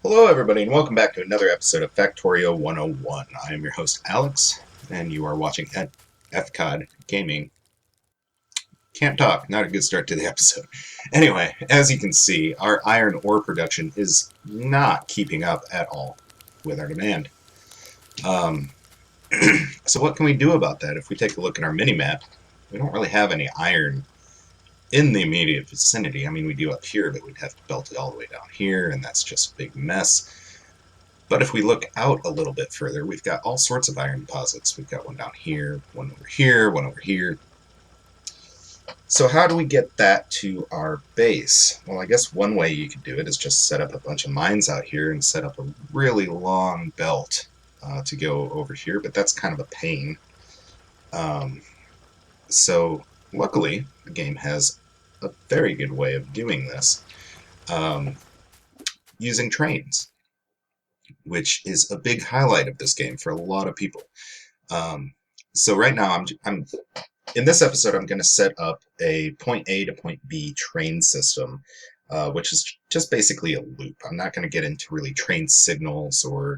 Hello, everybody, and welcome back to another episode of Factorio 101. I am your host, Alex, and you are watching at FCOD Gaming. Can't talk, not a good start to the episode. Anyway, as you can see, our iron ore production is not keeping up at all with our demand. Um, so what can we do about that? If we take a look at our mini-map, we don't really have any iron in the immediate vicinity. I mean, we do up here, but we'd have to belt it all the way down here, and that's just a big mess. But if we look out a little bit further, we've got all sorts of iron deposits. We've got one down here, one over here, one over here. So how do we get that to our base? Well, I guess one way you could do it is just set up a bunch of mines out here and set up a really long belt to go over here, but that's kind of a pain. Um, so luckily, the game has a very good way of doing this um, using trains, which is a big highlight of this game for a lot of people. Um, so right now, I'm in this episode, I'm going to set up a point A to point B train system, which is just basically a loop. I'm not going to get into really train signals or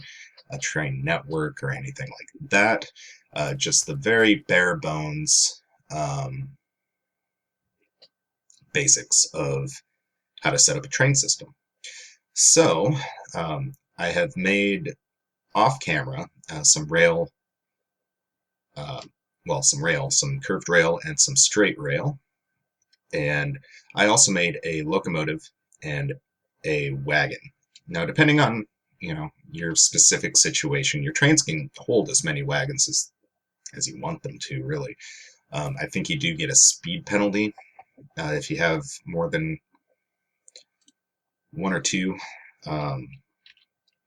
a train network or anything like that. Just the very bare bones basics of how to set up a train system. So I have made off camera some rail uh, some curved rail and some straight rail. And I also made a locomotive and a wagon. Now, depending on, your specific situation, your trains can hold as many wagons as you want them to, really. I think you do get a speed penalty if you have more than one or two. Um,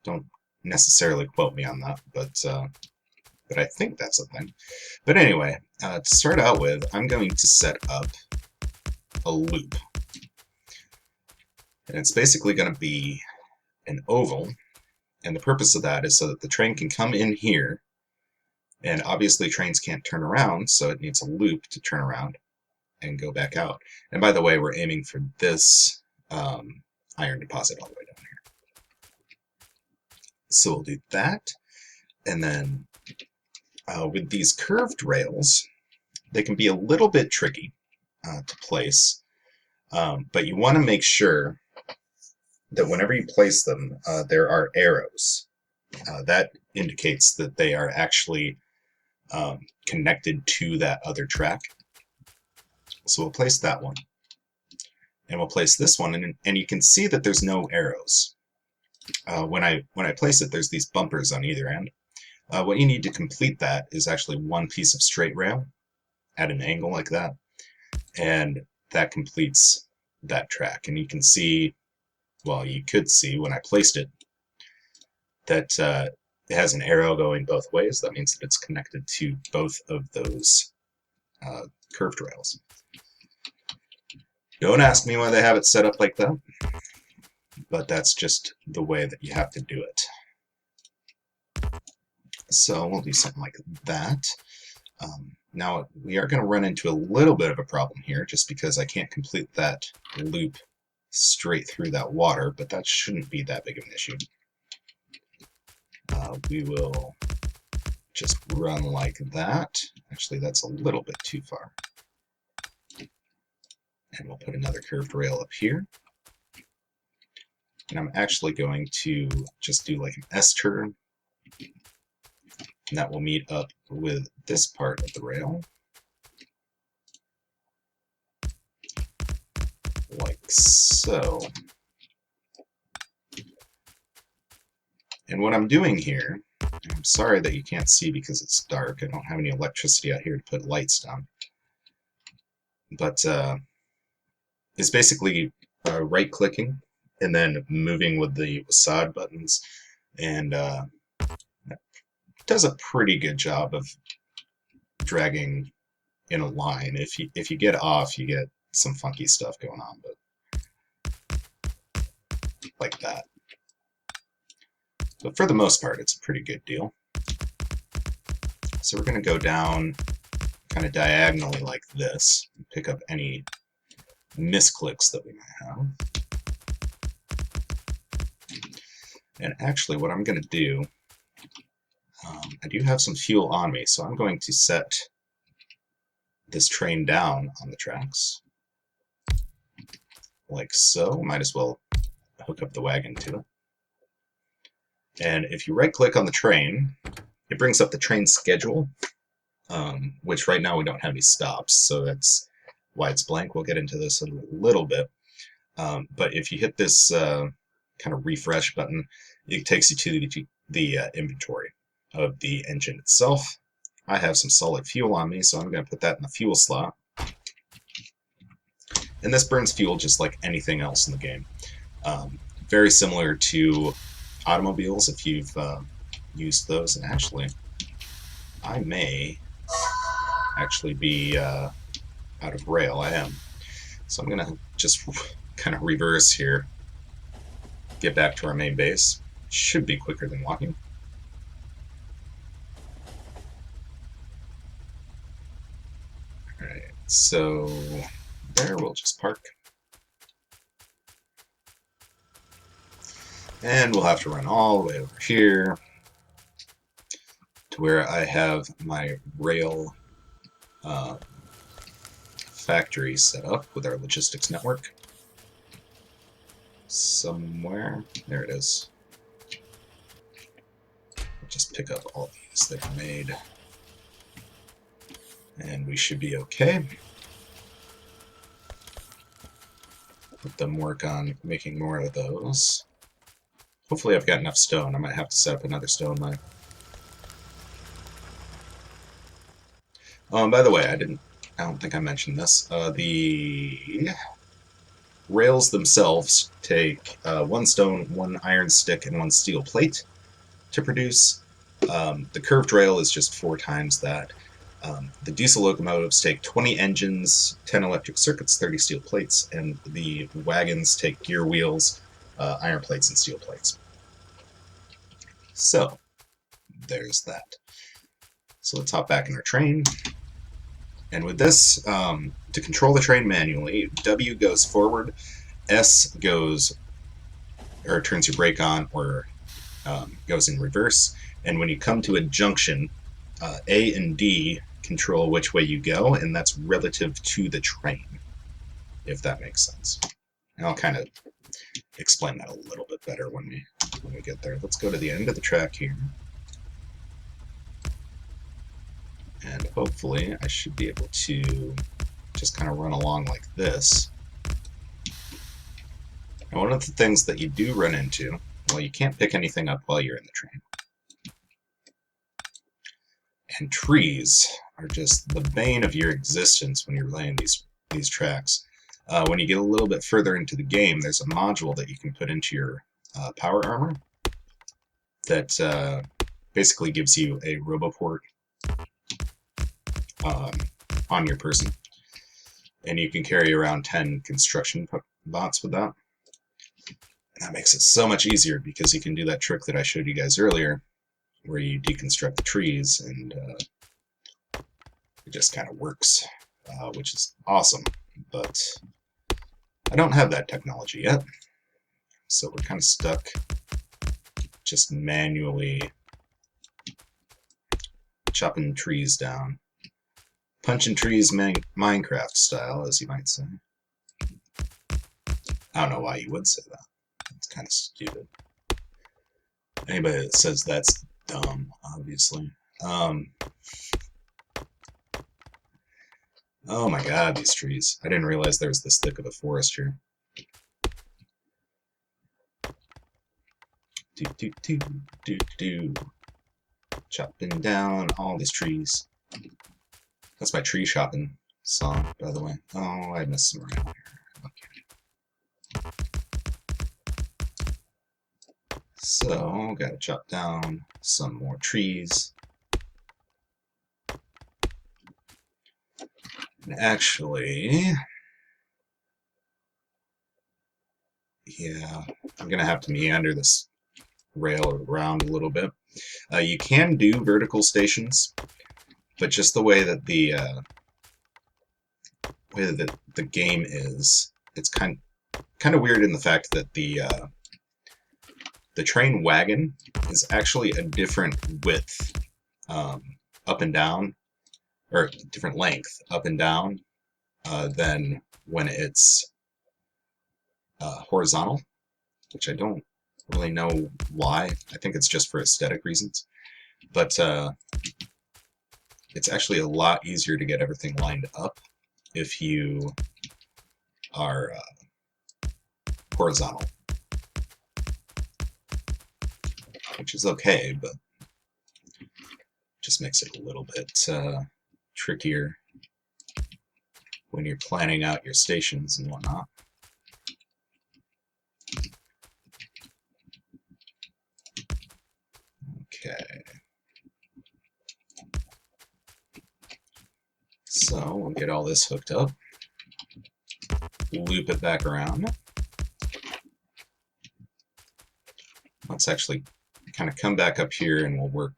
don't necessarily quote me on that, but I think that's a thing. But anyway, to start out with, I'm going to set up a loop. And it's basically going to be an oval. And the purpose of that is so that the train can come in here. And obviously trains can't turn around, so it needs a loop to turn around and go back out. And by the way, we're aiming for this iron deposit all the way down here. So we'll do that. And then with these curved rails, they can be a little bit tricky to place. But you want to make sure that whenever you place them, there are arrows. That indicates that they are actually connected to that other track. So we'll place that one. And we'll place this one, and you can see that there's no arrows. When I place it, there's these bumpers on either end. What you need to complete that is actually one piece of straight rail at an angle like that, and that completes that track. And you can see, well, you could see when I placed it, that it has an arrow going both ways. That means that it's connected to both of those curved rails. Don't ask me why they have it set up like that, but that's just the way that you have to do it. So we'll do something like that. Now we are going to run into a little bit of a problem here just because I can't complete that loop straight through that water, but that shouldn't be that big of an issue. We will just run like that. Actually, that's a little bit too far. And we'll put another curved rail up here. And I'm actually going to just do like an S-turn. And that will meet up with this part of the rail. Like so. And what I'm doing here, I'm sorry that you can't see because it's dark. I don't have any electricity out here to put lights down. But it's basically right-clicking and then moving with the side buttons, and it does a pretty good job of dragging in a line. If you get off, you get some funky stuff going on, but like that. But for the most part, it's a pretty good deal. So we're going to go down kind of diagonally like this, and pick up any misclicks that we might have. And actually, what I'm going to do, I do have some fuel on me, so I'm going to set this train down on the tracks, like so. Might as well hook up the wagon to it. And if you right-click on the train, it brings up the train schedule, which right now we don't have any stops, so that's why it's blank. We'll get into this in a little bit. But if you hit this kind of refresh button, it takes you to the inventory of the engine itself. I have some solid fuel on me, so I'm going to put that in the fuel slot. And this burns fuel just like anything else in the game. Very similar to automobiles if you've used those. And actually, I may actually be out of rail. I am. So I'm going to just kind of reverse here. Get back to our main base. Should be quicker than walking. Alright, so there we'll just park. And we'll have to run all the way over here to where I have my rail factory set up with our logistics network. Somewhere. There it is. We'll just pick up all these that are made. And we should be okay. Let them work on making more of those. Hopefully I've got enough stone. I might have to set up another stone mine. By the way, I don't think I mentioned this. The rails themselves take 1 stone, 1 iron stick, and 1 steel plate to produce. The curved rail is just 4 times that. The diesel locomotives take 20 engines, 10 electric circuits, 30 steel plates, and the wagons take gear wheels, iron plates, and steel plates. So, there's that. So let's hop back in our train. And with this, to control the train manually, W goes forward, S goes, or turns your brake on, or goes in reverse. And when you come to a junction, A and D control which way you go, and that's relative to the train, if that makes sense. And I'll kind of explain that a little bit better when we get there. Let's go to the end of the track here. And hopefully I should be able to just kind of run along like this. And one of the things that you do run into, well, you can't pick anything up while you're in the train. And trees are just the bane of your existence when you're laying these tracks. When you get a little bit further into the game, there's a module that you can put into your power armor that basically gives you a roboport on your person. And you can carry around 10 construction bots with that. And that makes it so much easier because you can do that trick that I showed you guys earlier where you deconstruct the trees and it just kind of works, which is awesome. But I don't have that technology yet, so we're kind of stuck just manually chopping trees down. Punching trees Minecraft style, as you might say. I don't know why you would say that. It's kind of stupid. Anybody that says that's dumb, obviously. Oh my god, these trees. I didn't realize there was this thick of a forest here. Chopping down all these trees. That's my tree shopping song, by the way. Oh, I missed some around here. Okay. So, gotta chop down some more trees. And actually, yeah, I'm gonna have to meander this rail around a little bit. You can do vertical stations, but just the way that the game is, it's kind of weird in the fact that the the train wagon is actually a different width up and down, or different length up and down than when it's horizontal, which I don't really know why. I think it's just for aesthetic reasons. But it's actually a lot easier to get everything lined up if you are horizontal, which is okay, but just makes it a little bit trickier when you're planning out your stations and whatnot. Okay. So we'll get all this hooked up, loop it back around. Let's actually kind of come back up here and we'll work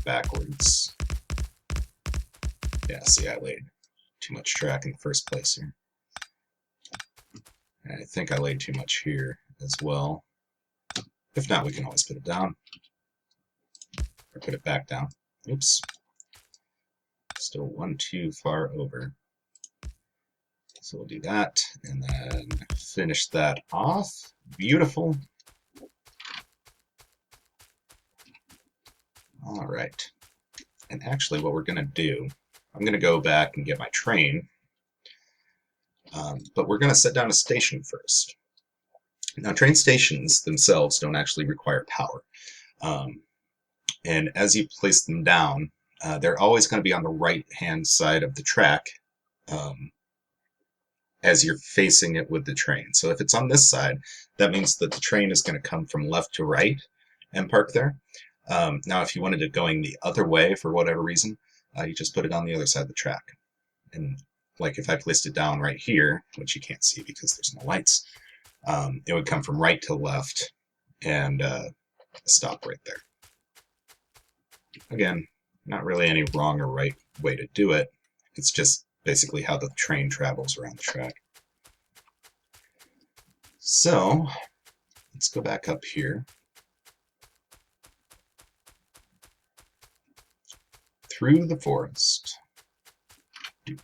backwards. Yeah, see, I laid too much track in the first place here. And I think I laid too much here as well. If not, we can always put it down. Or put it back down. Oops. Still one too far over. So we'll do that, and then finish that off. Beautiful. All right. And actually what we're going to do, I'm going to go back and get my train, but we're going to set down a station first. Now, train stations themselves don't actually require power. And as you place them down, they're always going to be on the right-hand side of the track as you're facing it with the train. So if it's on this side, that means that the train is going to come from left to right and park there. Now, if you wanted it going the other way for whatever reason, you just put it on the other side of the track. And like if I placed it down right here, which you can't see because there's no lights, it would come from right to left and stop right there. Again, not really any wrong or right way to do it. It's just basically how the train travels around the track. So let's go back up here. Through the forest. I'm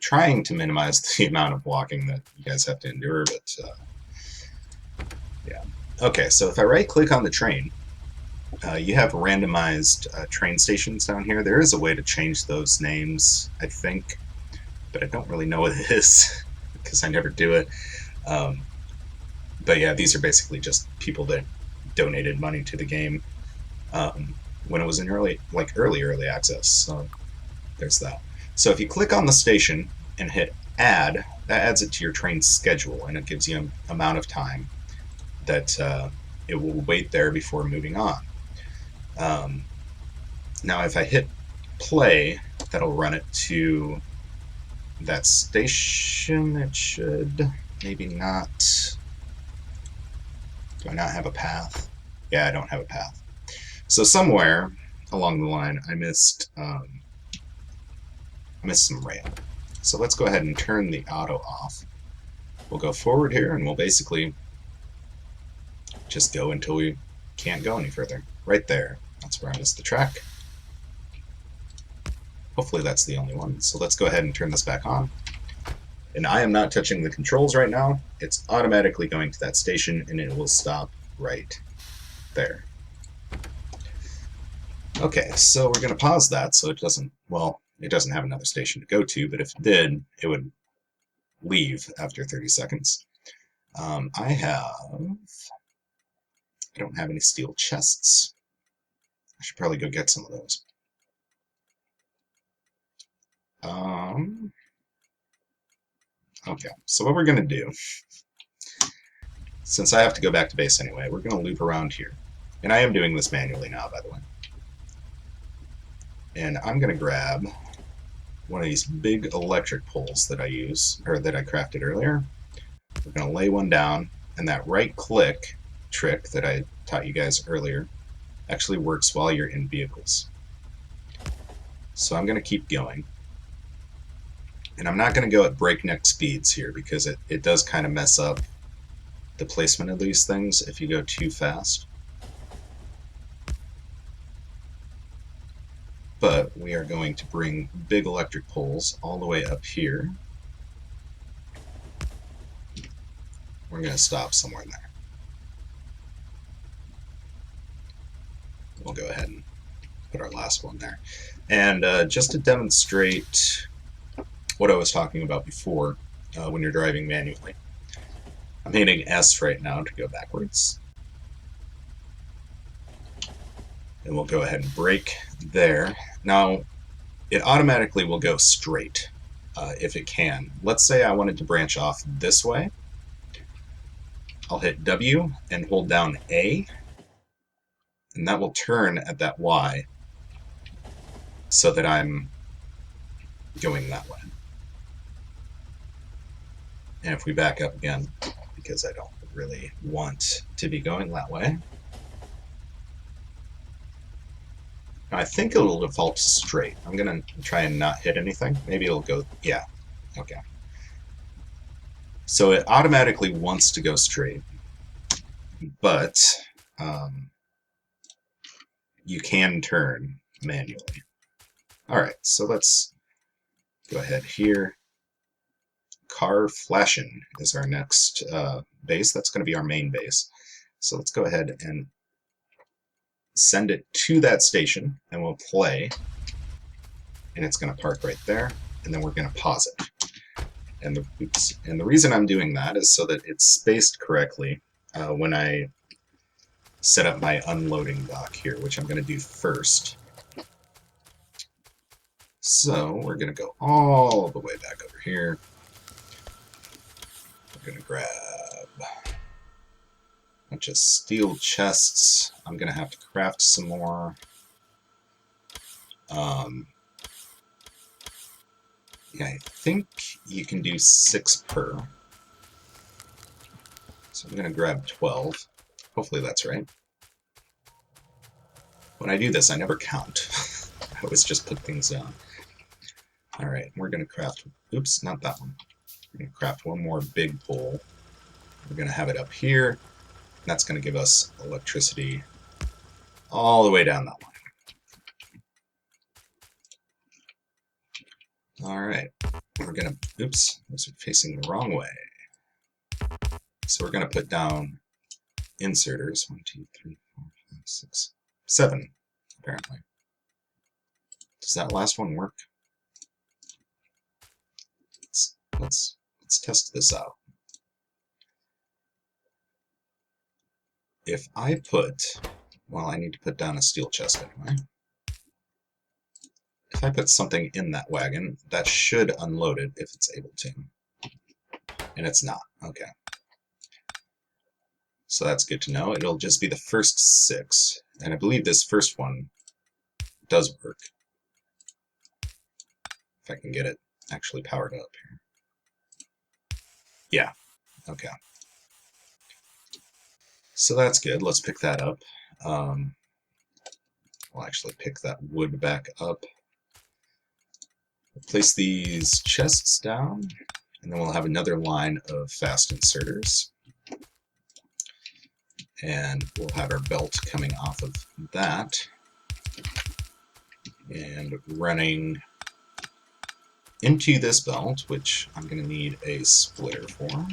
trying to minimize the amount of walking that you guys have to endure, but yeah. Okay, so if I right-click on the train, you have randomized train stations down here. There is a way to change those names, I think, but I don't really know what it is because I never do it. But yeah, these are basically just people that donated money to the game when it was in early access. So there's that. So if you click on the station and hit add, that adds it to your train schedule, and it gives you an amount of time that it will wait there before moving on. Now if I hit play, that'll run it to that station. It should, maybe not. Do I not have a path? Yeah, I don't have a path. So somewhere along the line I missed some rail. So let's go ahead and turn the auto off. We'll go forward here and we'll basically just go until we can't go any further. Right there. That's where I missed the track. Hopefully that's the only one. So let's go ahead and turn this back on. And I am not touching the controls right now. It's automatically going to that station and it will stop right there. Okay, so we're going to pause that so it doesn't, well, it doesn't have another station to go to, but if it did, it would leave after 30 seconds. I don't have any steel chests. I should probably go get some of those. Okay, so what we're going to do, since I have to go back to base anyway, we're going to loop around here. And I am doing this manually now, by the way. And I'm going to grab one of these big electric poles that I use, or that I crafted earlier. We're going to lay one down, and that right-click trick that I taught you guys earlier actually works while you're in vehicles. So I'm going to keep going. And I'm not going to go at breakneck speeds here because it does kind of mess up the placement of these things if you go too fast. But we are going to bring big electric poles all the way up here. We're going to stop somewhere in there. We'll go ahead and put our last one there. And just to demonstrate what I was talking about before, when you're driving manually, I'm hitting S right now to go backwards. And we'll go ahead and brake there. Now, it automatically will go straight if it can. Let's say I wanted to branch off this way. I'll hit W and hold down A, and that will turn at that Y so that I'm going that way. And if we back up again, because I don't really want to be going that way, I think it'll default straight. I'm going to try and not hit anything. Maybe it'll go, yeah, okay. So it automatically wants to go straight, but you can turn manually. All right, so let's go ahead here. Car flashing is our next base. That's going to be our main base. So let's go ahead and send it to that station, and we'll play. And it's going to park right there, and then we're going to pause it. And the reason I'm doing that is so that it's spaced correctly when I set up my unloading dock here, which I'm going to do first. So we're going to go all the way back over here. We're going to grab a bunch of steel chests. I'm going to have to craft some more. Yeah, I think you can do 6 per. So I'm going to grab 12. Hopefully that's right. When I do this, I never count. I always just put things down. Alright, we're going to craft... Oops, not that one. We're going to craft one more big pole. We're going to have it up here. That's going to give us electricity all the way down that line. Alright, we're going to... Oops, those are facing the wrong way. So we're going to put down inserters. 1, 2, 3, 4, 5, 6, 7, apparently. Does that last one work? Let's test this out. If I put... Well, I need to put down a steel chest anyway. If I put something in that wagon, that should unload it if it's able to. And it's not. Okay. So that's good to know. It'll just be the first 6. And I believe this first one does work. If I can get it actually powered up here. Yeah. Okay. So that's good. Let's pick that up. We'll actually pick that wood back up. We'll place these chests down, and then we'll have another line of fast inserters. And we'll have our belt coming off of that and running into this belt, which I'm going to need a splitter for.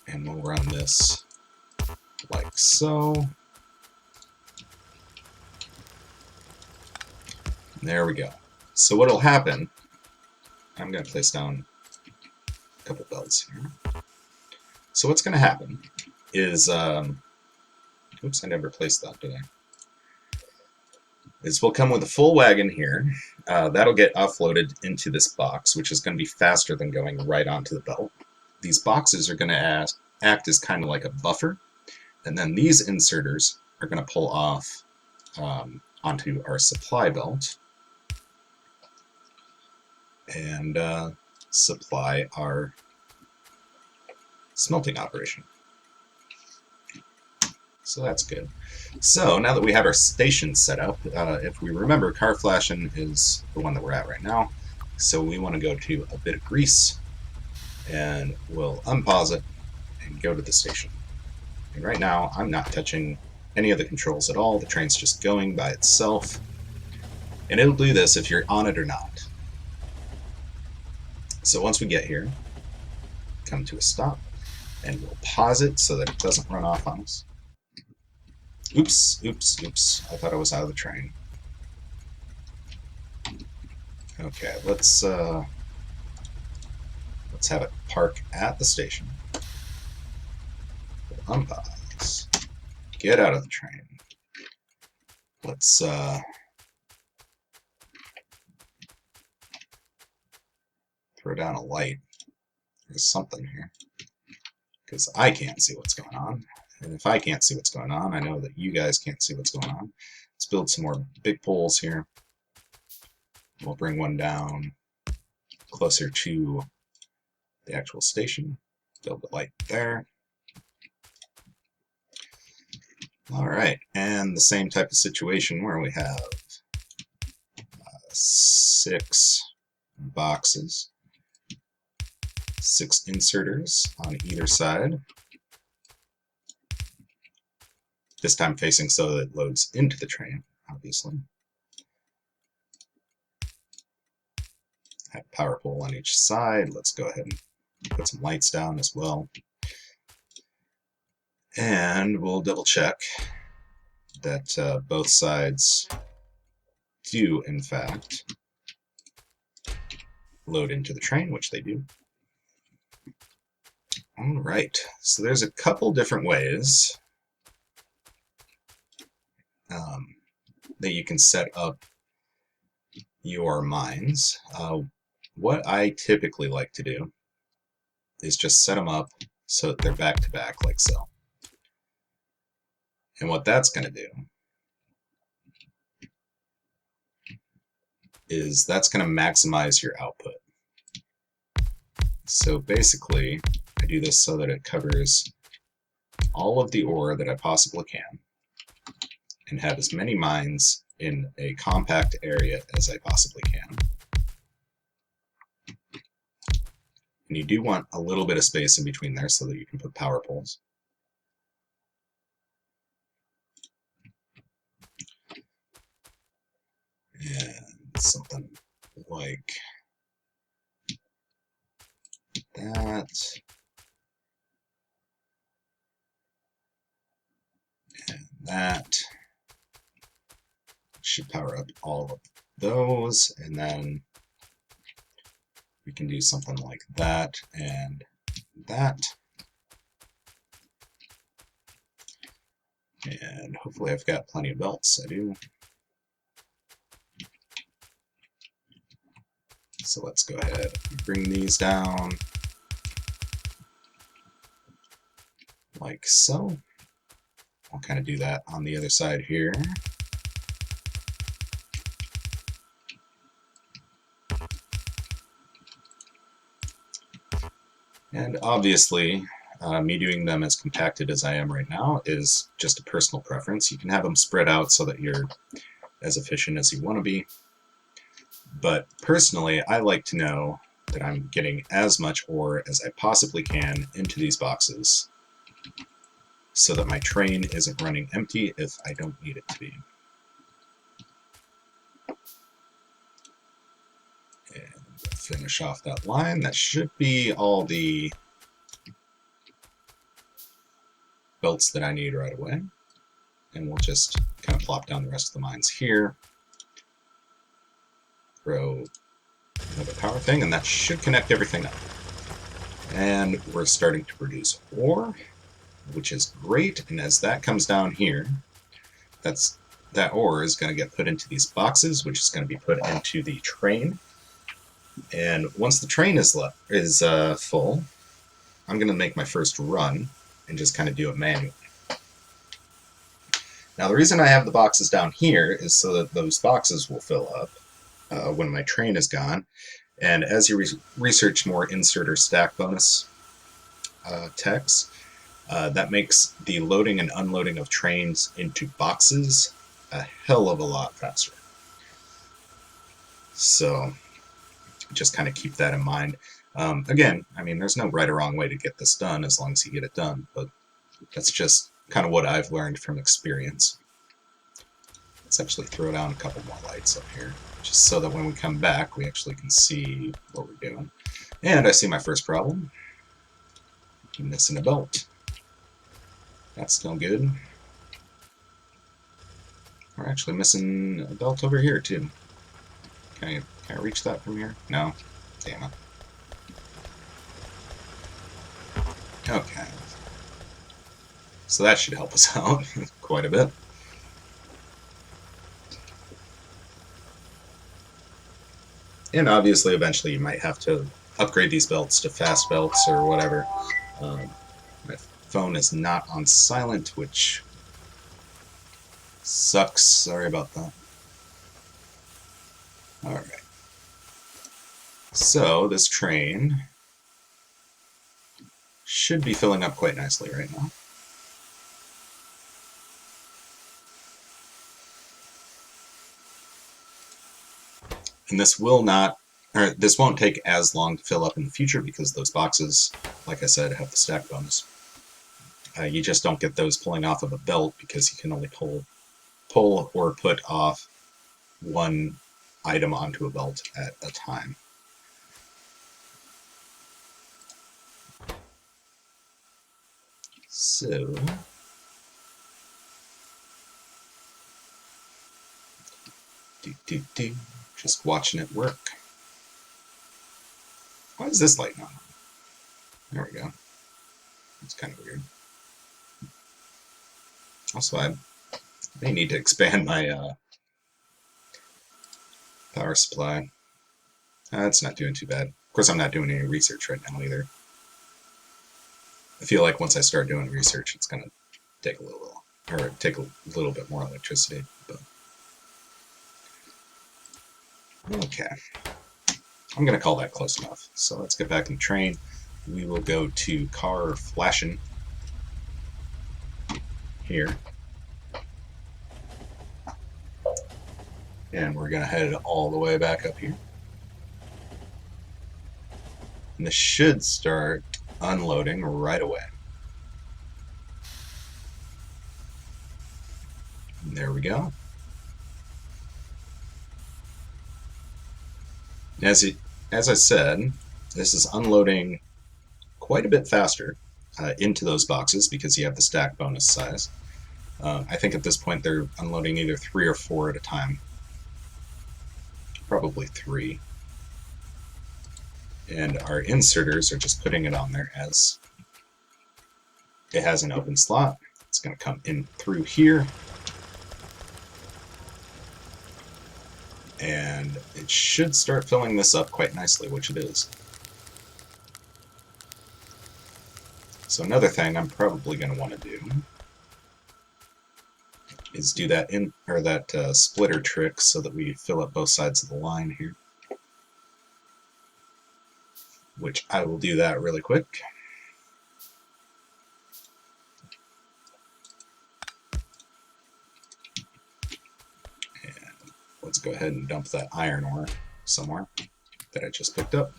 And we'll run this like so. There we go. So what'll happen, I'm going to place down a couple belts here. So what's going to happen is, oops, I never placed that, did I? Is we'll come with a full wagon here. That'll get offloaded into this box, which is going to be faster than going right onto the belt. These boxes are going to act as kind of like a buffer, and then these inserters are going to pull off onto our supply belt and supply our smelting operation. So that's good. So now that we have our station set up, if we remember, car flashing is the one that we're at right now. So we want to go to a bit of grease, and we'll unpause it and go to the station. And right now, I'm not touching any of the controls at all. The train's just going by itself. And it'll do this if you're on it or not. So once we get here, come to a stop, and we'll pause it so that it doesn't run off on us. Oops, oops, oops. I thought I was out of the train. Okay, let's have it park at the station. Unpause. Get out of the train. Let's throw down a light. There's something here, because I can't see what's going on. And if I can't see what's going on, I know that you guys can't see what's going on. Let's build some more big poles here. We'll bring one down closer to the actual station. Build the light there. Alright, and the same type of situation where we have 6 boxes, 6 inserters on either side. This time facing so that it loads into the train, obviously. Have power pole on each side. Let's go ahead and put some lights down as well. And we'll double check that both sides do, in fact, load into the train, which they do. Alright, so there's a couple different ways that you can set up your mines. What I typically like to do is just set them up so that they're back to back like so. And what that's going to do is that's going to maximize your output. So basically, I do this so that it covers all of the ore that I possibly can and have as many mines in a compact area as I possibly can. And you do want a little bit of space in between there so that you can put power poles. And something like that. And that should power up all of those, and then we can do something like that and that. And hopefully I've got plenty of belts. I do. So let's go ahead and bring these down like so. I'll kind of do that on the other side here. And obviously, me doing them as compacted as I am right now is just a personal preference. You can have them spread out so that you're as efficient as you want to be. But personally, I like to know that I'm getting as much ore as I possibly can into these boxes so that my train isn't running empty if I don't need it to be. And finish off that line. That should be all the belts that I need right away. And we'll just kind of plop down the rest of the mines here. Throw another power thing, and that should connect everything up. And we're starting to produce ore, which is great. And as that comes down here, that ore is going to get put into these boxes, which is going to be put into the train. And once the train is full, I'm going to make my first run and just kind of do it manually. Now the reason I have the boxes down here is so that those boxes will fill up when my train is gone. And as you research more inserter stack bonus techs, that makes the loading and unloading of trains into boxes a hell of a lot faster. So just kind of keep that in mind. Again, I mean, there's no right or wrong way to get this done as long as you get it done, but that's just kind of what I've learned from experience. Let's actually throw down a couple more lights up here, just so that when we come back, we actually can see what we're doing. And I see my first problem. I'm missing a belt. That's still good. We're actually missing a belt over here, too. Can I reach that from here? No. Damn it. Okay. So that should help us out quite a bit. And obviously, eventually, you might have to upgrade these belts to fast belts or whatever. My phone is not on silent, which sucks. Sorry about that. Alright. So, this train should be filling up quite nicely right now. And this will not, or this won't take as long to fill up in the future because those boxes, like I said, have the stack bonus. You just don't get those pulling off of a belt because you can only pull or put off one item onto a belt at a time. So, just watching it work. Why is this light not on? There we go. It's kind of weird. Also, I may need to expand my power supply. It's not doing too bad. Of course, I'm not doing any research right now either. I feel like once I start doing research, it's going to take a little bit more electricity. But okay, I'm going to call that close enough. So let's get back in the train. We will go to car flashing here. And we're going to head all the way back up here. And this should start unloading right away. And there we go. As I said, this is unloading quite a bit faster into those boxes because you have the stack bonus size. I think at this point they're unloading either 3 or 4 at a time. Probably 3. And our inserters are just putting it on there as it has an open slot. It's going to come in through here. And it should start filling this up quite nicely, which it is. So another thing I'm probably going to want to do is do that splitter trick so that we fill up both sides of the line here. Which I will do that really quick. And let's go ahead and dump that iron ore somewhere that I just picked up.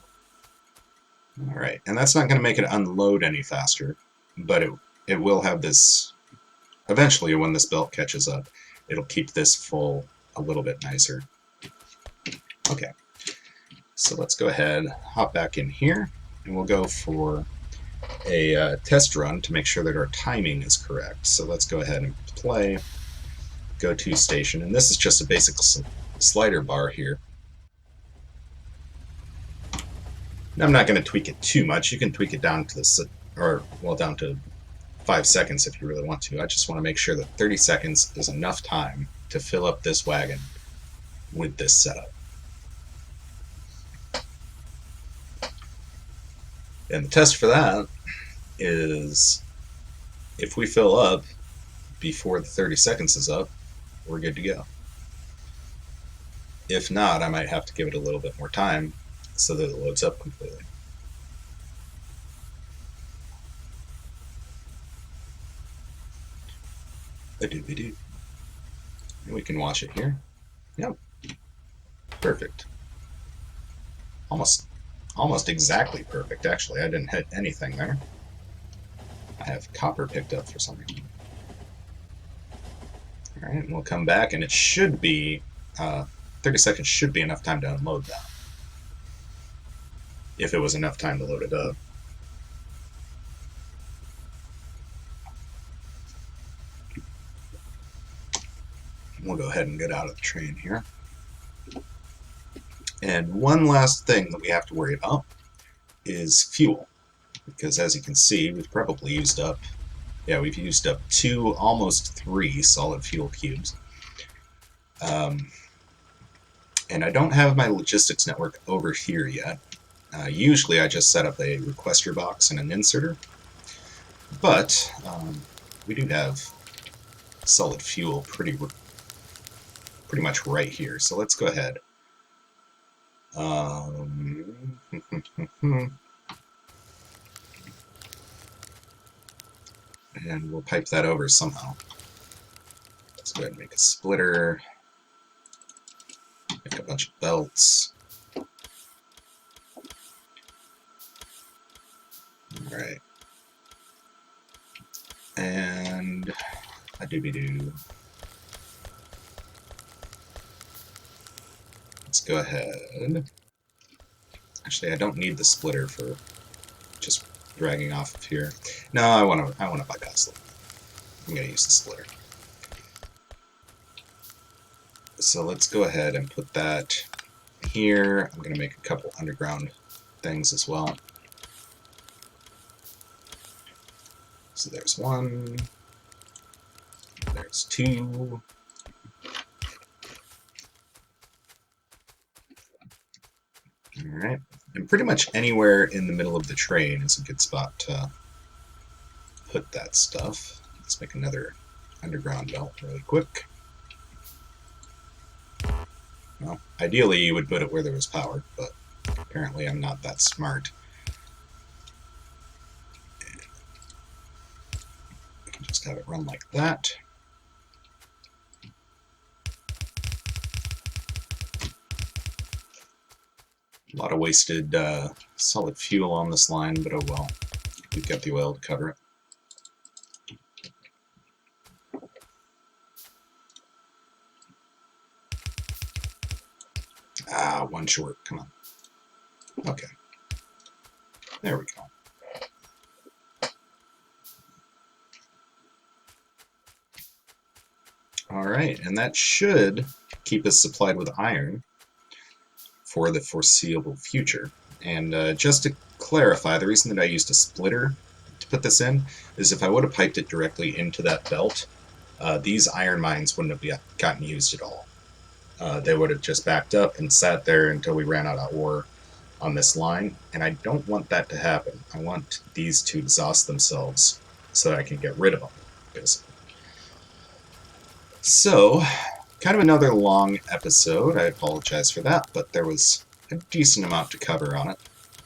Alright, and that's not going to make it unload any faster, but it will have this, eventually when this belt catches up, it'll keep this full a little bit nicer. Okay, so let's go ahead, hop back in here, and we'll go for a test run to make sure that our timing is correct. So let's go ahead and play, go to station, and this is just a basic slider bar here. I'm not going to tweak it too much. You can tweak it down to down to 5 seconds if you really want to. I just want to make sure that 30 seconds is enough time to fill up this wagon with this setup. And the test for that is if we fill up before the 30 seconds is up, we're good to go. If not, I might have to give it a little bit more time so that it loads up completely. And we can watch it here. Yep. Perfect. almost exactly perfect, actually. I didn't hit anything there. I have copper picked up for some reason. Alright, and we'll come back, and it should be, 30 seconds should be enough time to unload that. If it was enough time to load it up. We'll go ahead and get out of the train here. And one last thing that we have to worry about is fuel. Because as you can see, we've probably used up, yeah, we've used up 2, almost 3 solid fuel cubes. And I don't have my logistics network over here yet. Usually I just set up a requester box and an inserter. But we do have solid fuel pretty much right here. So let's go ahead. And we'll pipe that over somehow. Let's go ahead and make a splitter. Make a bunch of belts. Alright. And a doobie-doo. Let's go ahead. Actually, I don't need the splitter for just dragging off of here. No, I want to bypass it. I'm going to use the splitter. So let's go ahead and put that here. I'm going to make a couple underground things as well. So there's 1. There's 2. Alright. And pretty much anywhere in the middle of the train is a good spot to put that stuff. Let's make another underground belt really quick. Well, ideally you would put it where there was power, but apparently I'm not that smart. We can just have it run like that. A lot of wasted solid fuel on this line, but oh well. We've got the oil to cover it. Ah, 1 short. Come on. Okay. There we go. Alright, and that should keep us supplied with iron for the foreseeable future. And just to clarify, the reason that I used a splitter to put this in is if I would have piped it directly into that belt, these iron mines wouldn't have gotten used at all. They would have just backed up and sat there until we ran out of ore on this line, and I don't want that to happen. I want these to exhaust themselves so that I can get rid of them, basically. So, kind of another long episode. I apologize for that, but there was a decent amount to cover on it.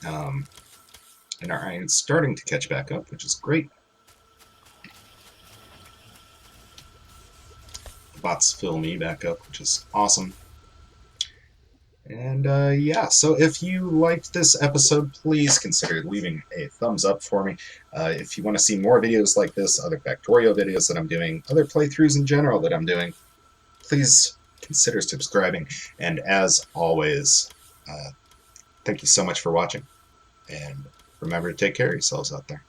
And our iron's starting to catch back up, which is great. The bots fill me back up, which is awesome. And yeah, so if you liked this episode, please consider leaving a thumbs up for me. If you want to see more videos like this, other Factorio videos that I'm doing, other playthroughs in general that I'm doing, please consider subscribing. And as always, thank you so much for watching. And remember to take care of yourselves out there.